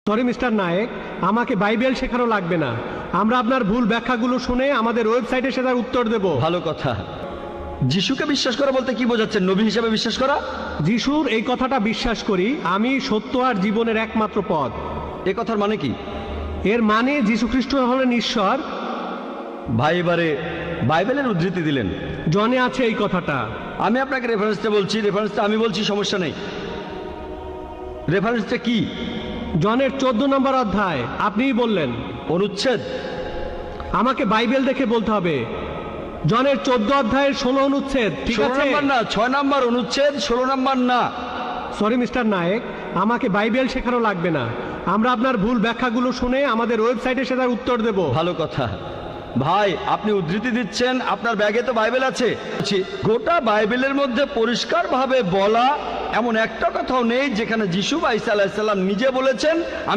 Sorry mister Naik, আমাকে Bible শেখানো লাগবে না। আমরা আপনার ভুল ব্যাখ্যাগুলো শুনে আমাদের ওয়েবসাইটে সেটার উত্তর দেব। ভালো কথা। যিশুকে বিশ্বাস করা বলতে কি বোঝাচ্ছেন? নবী হিসাবে বিশ্বাস করা? যিশুর এই কথাটা বিশ্বাস করি, আমি সত্য আর জীবনের একমাত্র পথ। এ কথার মানে কি? এর মানে যীশু খ্রিস্ট হলেন ঈশ্বর। ভাই এবারে বাইবেলের উদ্ধৃতি দিলেন। জনে আছে এই কথাটা। আমি আপনাকে রেফারেন্সটা বলছি, রেফারেন্সটা আমি বলছি, সমস্যা নেই। রেফারেন্সটা কি? জনের 14 নম্বর অধ্যায়। আপনিই বললেন। অনুচ্ছেদ? আমাকে বাইবেল দেখে বলতে হবে। জনের 14 অধ্যায়ের 16 অনুচ্ছেদ। ঠিক 16 আছে? নম্বর না, 6 নম্বর অনুচ্ছেদ, 16 নম্বর না। সরি মিস্টার নায়েক, আমাকে বাইবেল শেখানো লাগবে না। আমরা আপনার ভুল ব্যাখ্যাগুলো শুনে আমাদের ওয়েবসাইটে সেটার উত্তর দেব। ভালো কথা। ভাই আপনি উদ্ধৃতি দিচ্ছেন, আপনার ব্যাগে তো বাইবেল আছে। গোটা বাইবেলের মধ্যে পরিষ্কারভাবে বলা এমন একটা কথাও নেই যেখানে যিশু বা ঈসা আলাইহিস সালাম নিজে বলেছেন